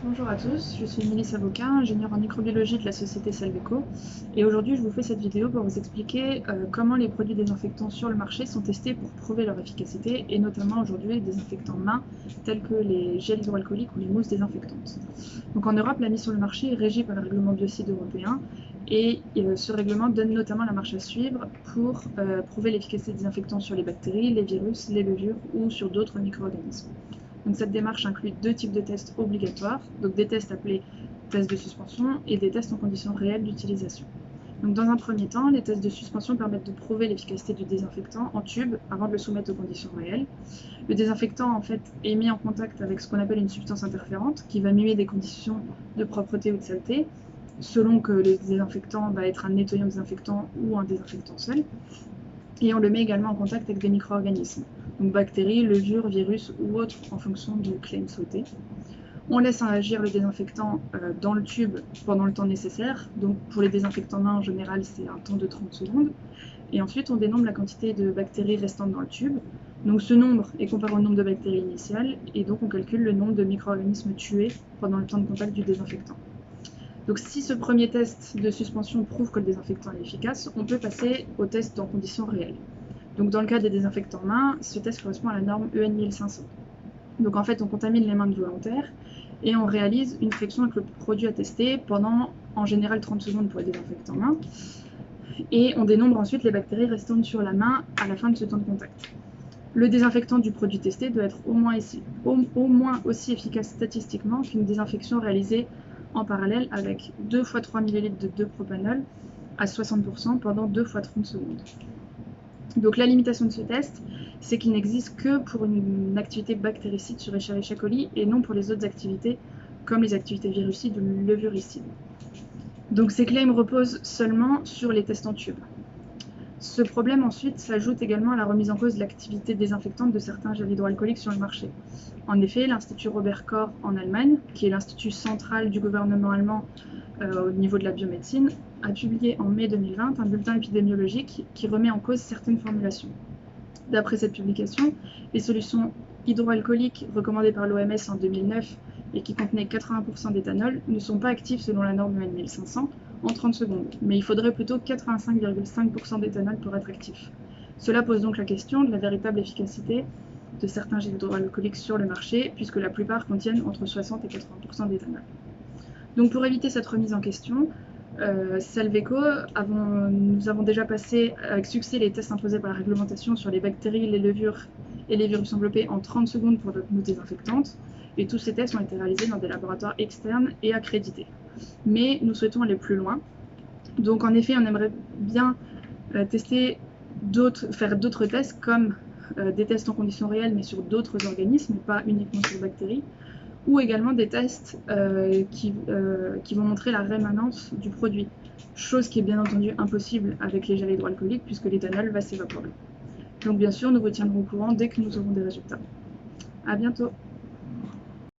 Bonjour à tous, je suis Mélisse Avocat, ingénieure en microbiologie de la société Salveco, et aujourd'hui je vous fais cette vidéo pour vous expliquer comment les produits désinfectants sur le marché sont testés pour prouver leur efficacité, et notamment aujourd'hui les désinfectants mains tels que les gels hydroalcooliques ou les mousses désinfectantes. Donc en Europe, la mise sur le marché est régie par le règlement biocide européen, et ce règlement donne notamment la marche à suivre pour prouver l'efficacité des désinfectants sur les bactéries, les virus, les levures ou sur d'autres micro-organismes. Donc cette démarche inclut deux types de tests obligatoires, donc des tests appelés tests de suspension et des tests en conditions réelles d'utilisation. Donc dans un premier temps, les tests de suspension permettent de prouver l'efficacité du désinfectant en tube avant de le soumettre aux conditions réelles. Le désinfectant en fait est mis en contact avec ce qu'on appelle une substance interférente qui va mimer des conditions de propreté ou de saleté, selon que le désinfectant va être un nettoyant désinfectant ou un désinfectant seul. Et on le met également en contact avec des micro-organismes, donc bactéries, levures, virus ou autres en fonction du claim souhaité. On laisse agir le désinfectant dans le tube pendant le temps nécessaire, donc pour les désinfectants mains en général c'est un temps de 30 secondes, et ensuite on dénombre la quantité de bactéries restantes dans le tube. Donc ce nombre est comparé au nombre de bactéries initiales, et donc on calcule le nombre de micro-organismes tués pendant le temps de contact du désinfectant. Donc si ce premier test de suspension prouve que le désinfectant est efficace, on peut passer au test en conditions réelles. Donc dans le cas des désinfectants mains, ce test correspond à la norme EN 1500. Donc en fait, on contamine les mains de volontaires et on réalise une friction avec le produit à tester pendant en général 30 secondes pour les désinfectants mains. Et on dénombre ensuite les bactéries restantes sur la main à la fin de ce temps de contact. Le désinfectant du produit testé doit être au moins aussi efficace statistiquement qu'une désinfection réalisée en parallèle avec 2 x 3 ml de 2-propanol à 60% pendant 2 x 30 secondes. Donc la limitation de ce test, c'est qu'il n'existe que pour une activité bactéricide sur Escherichia coli et non pour les autres activités comme les activités virucides ou levuricides. Donc ces claims reposent seulement sur les tests en tube. Ce problème ensuite s'ajoute également à la remise en cause de l'activité désinfectante de certains gels hydroalcooliques sur le marché. En effet, l'Institut Robert Koch en Allemagne, qui est l'institut central du gouvernement allemand au niveau de la biomédecine, a publié en mai 2020 un bulletin épidémiologique qui remet en cause certaines formulations. D'après cette publication, les solutions hydroalcooliques recommandées par l'OMS en 2009 et qui contenaient 80% d'éthanol ne sont pas actives selon la norme EN 1500 en 30 secondes, mais il faudrait plutôt 85,5% d'éthanol pour être actif. Cela pose donc la question de la véritable efficacité de certains gels hydroalcooliques sur le marché, puisque la plupart contiennent entre 60 et 80% d'éthanol. Donc pour éviter cette remise en question, Salveco, nous avons déjà passé avec succès les tests imposés par la réglementation sur les bactéries, les levures et les virus enveloppés en 30 secondes pour notre mousse désinfectante. Et tous ces tests ont été réalisés dans des laboratoires externes et accrédités. Mais nous souhaitons aller plus loin. Donc en effet, on aimerait bien faire d'autres tests comme des tests en conditions réelles mais sur d'autres organismes, pas uniquement sur bactéries, ou également des tests qui vont montrer la rémanence du produit, chose qui est bien entendu impossible avec les gels hydroalcooliques puisque l'éthanol va s'évaporer. Donc bien sûr, nous vous tiendrons au courant dès que nous aurons des résultats. À bientôt.